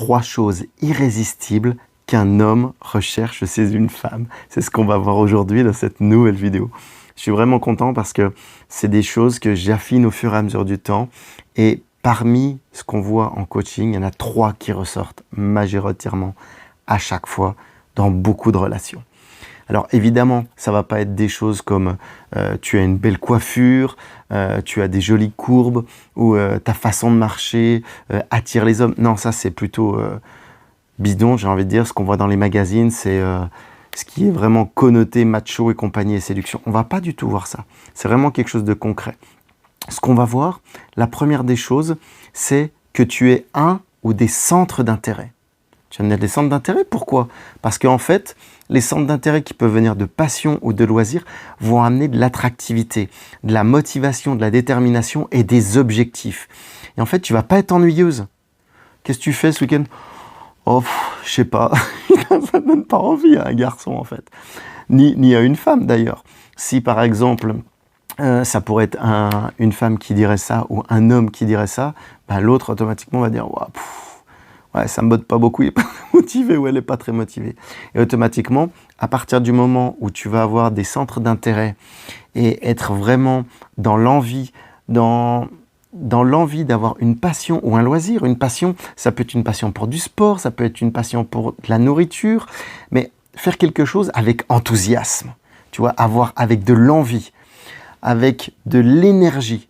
3 choses irrésistibles qu'un homme recherche chez une femme. C'est ce qu'on va voir aujourd'hui dans cette nouvelle vidéo. Je suis vraiment content parce que c'est des choses que j'affine au fur et à mesure du temps. Et parmi ce qu'on voit en coaching, il y en a 3 qui ressortent majoritairement à chaque fois dans beaucoup de relations. Alors évidemment, ça ne va pas être des choses comme tu as une belle coiffure, tu as des jolies courbes ou ta façon de marcher attire les hommes. Non, ça c'est plutôt bidon, j'ai envie de dire. Ce qu'on voit dans les magazines, c'est ce qui est vraiment connoté macho et compagnie et séduction. On ne va pas du tout voir ça. C'est vraiment quelque chose de concret. Ce qu'on va voir, la première des choses, c'est que tu es un ou des centres d'intérêt. Tu as des centres d'intérêt, pourquoi? Parce qu'en fait, les centres d'intérêt qui peuvent venir de passion ou de loisir vont amener de l'attractivité, de la motivation, de la détermination et des objectifs. Et en fait, tu ne vas pas être ennuyeuse. Qu'est-ce que tu fais ce week-end? Oh, je sais pas, ça ne donne pas envie à un garçon en fait, ni à une femme d'ailleurs. Si par exemple, ça pourrait être une femme qui dirait ça ou un homme qui dirait ça, ben, l'autre automatiquement va dire ouais, ça me botte pas beaucoup, il n'est pas motivé ou elle n'est pas très motivée. Et automatiquement, à partir du moment où tu vas avoir des centres d'intérêt et être vraiment dans l'envie, dans l'envie d'avoir une passion ou un loisir, une passion, ça peut être une passion pour du sport, ça peut être une passion pour de la nourriture, mais faire quelque chose avec enthousiasme, tu vois, avoir avec de l'envie, avec de l'énergie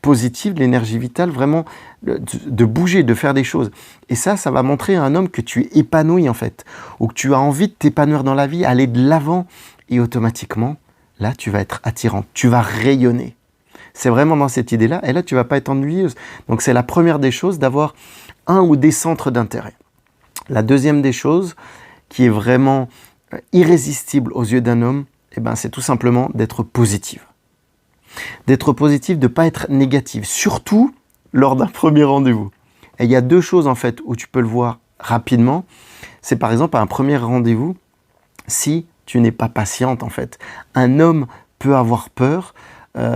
positive, de l'énergie vitale, vraiment de bouger, de faire des choses. Et ça va montrer à un homme que tu es épanoui en fait, ou que tu as envie de t'épanouir dans la vie, aller de l'avant, et automatiquement, là, tu vas être attirante, tu vas rayonner. C'est vraiment dans cette idée-là, et là, tu ne vas pas être ennuyeuse. Donc, c'est la première des choses, d'avoir un ou des centres d'intérêt. La deuxième des choses, qui est vraiment irrésistible aux yeux d'un homme, eh ben, c'est tout simplement d'être positive. D'être positive, de ne pas être négative, surtout lors d'un premier rendez-vous. Et il y a 2 choses, en fait, où tu peux le voir rapidement. C'est par exemple, à un premier rendez-vous, si tu n'es pas patiente, en fait. Un homme peut avoir peur.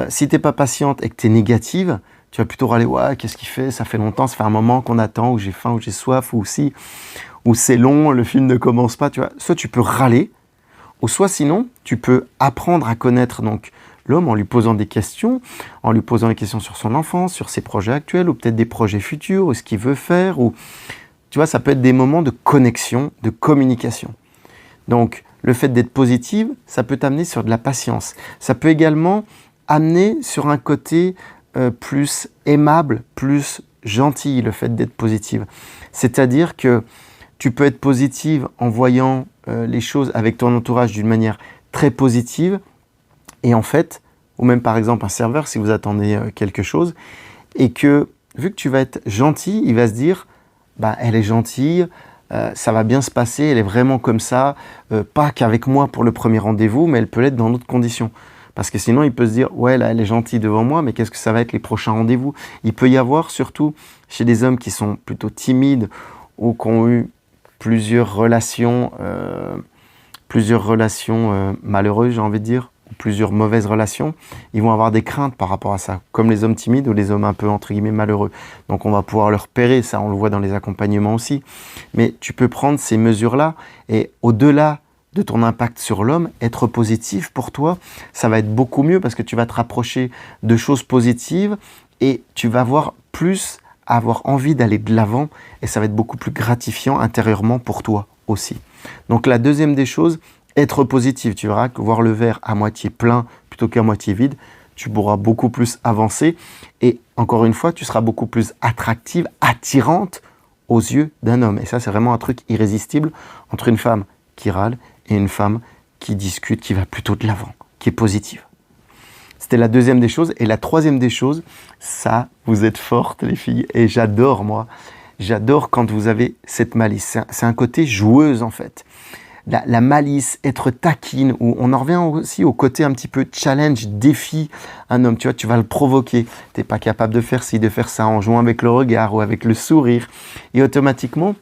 Si tu n'es pas patiente et que tu es négative, tu vas plutôt râler, ouais, qu'est-ce qu'il fait? Ça fait longtemps, ça fait un moment qu'on attend, ou j'ai faim, ou j'ai soif, ou c'est long, le film ne commence pas, tu vois. Soit tu peux râler, ou soit sinon, tu peux apprendre à connaître donc l'homme en lui posant des questions, sur son enfance, sur ses projets actuels, ou peut-être des projets futurs, ou ce qu'il veut faire, ou tu vois, ça peut être des moments de connexion, de communication. Donc, le fait d'être positive, ça peut t'amener sur de la patience. Ça peut également amener sur un côté plus aimable, plus gentil, le fait d'être positive. C'est-à-dire que tu peux être positive en voyant les choses avec ton entourage d'une manière très positive, et en fait, ou même par exemple un serveur, si vous attendez quelque chose, et que vu que tu vas être gentil, il va se dire, bah, elle est gentille, ça va bien se passer, elle est vraiment comme ça, pas qu'avec moi pour le premier rendez-vous, mais elle peut l'être dans d'autres conditions. Parce que sinon, il peut se dire, ouais, là, elle est gentille devant moi, mais qu'est-ce que ça va être les prochains rendez-vous? Il peut y avoir, surtout chez des hommes qui sont plutôt timides ou qui ont eu plusieurs relations malheureuses, j'ai envie de dire, ou plusieurs mauvaises relations, ils vont avoir des craintes par rapport à ça, comme les hommes timides ou les hommes un peu, entre guillemets, malheureux. Donc, on va pouvoir leur repérer, ça, on le voit dans les accompagnements aussi. Mais tu peux prendre ces mesures-là et au-delà de ton impact sur l'homme, être positif pour toi, ça va être beaucoup mieux parce que tu vas te rapprocher de choses positives et tu vas avoir envie d'aller de l'avant et ça va être beaucoup plus gratifiant intérieurement pour toi aussi. Donc la deuxième des choses, être positif. Tu verras que voir le verre à moitié plein plutôt qu'à moitié vide, tu pourras beaucoup plus avancer et encore une fois, tu seras beaucoup plus attractive, attirante aux yeux d'un homme. Et ça, c'est vraiment un truc irrésistible entre une femme qui râle et une femme qui discute, qui va plutôt de l'avant, qui est positive. C'était la deuxième des choses. Et la troisième des choses, ça, vous êtes fortes les filles. Et j'adore, moi, j'adore quand vous avez cette malice. C'est un côté joueuse en fait. La malice, être taquine, où on en revient aussi au côté un petit peu challenge, défi un homme. Tu vois, tu vas le provoquer. Tu n'es pas capable de faire ci, de faire ça, en jouant avec le regard ou avec le sourire. Et automatiquement,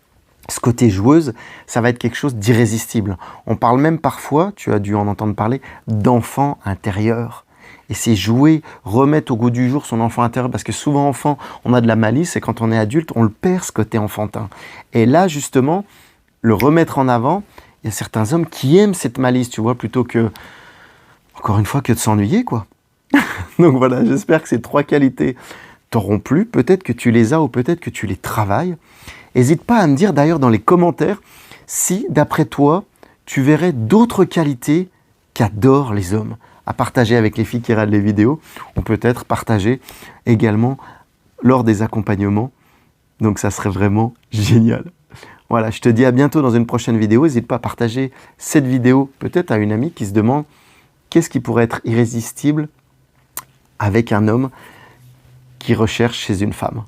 ce côté joueuse, ça va être quelque chose d'irrésistible. On parle même parfois, tu as dû en entendre parler, d'enfant intérieur. Et c'est jouer, remettre au goût du jour son enfant intérieur. Parce que souvent, enfant, on a de la malice et quand on est adulte, on le perd ce côté enfantin. Et là, justement, le remettre en avant, il y a certains hommes qui aiment cette malice, tu vois, plutôt que, encore une fois, que de s'ennuyer, quoi. Donc voilà, j'espère que ces 3 qualités t'auront plu. Peut-être que tu les as ou peut-être que tu les travailles. N'hésite pas à me dire d'ailleurs dans les commentaires si, d'après toi, tu verrais d'autres qualités qu'adorent les hommes à partager avec les filles qui regardent les vidéos. On peut être partager également lors des accompagnements. Donc ça serait vraiment génial. Voilà, je te dis à bientôt dans une prochaine vidéo. N'hésite pas à partager cette vidéo peut-être à une amie qui se demande qu'est-ce qui pourrait être irrésistible avec un homme qui recherche chez une femme.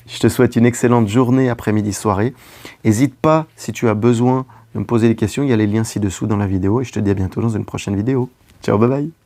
Je te souhaite une excellente journée, après-midi, soirée. N'hésite pas, si tu as besoin de me poser des questions, il y a les liens ci-dessous dans la vidéo et je te dis à bientôt dans une prochaine vidéo. Ciao, bye bye.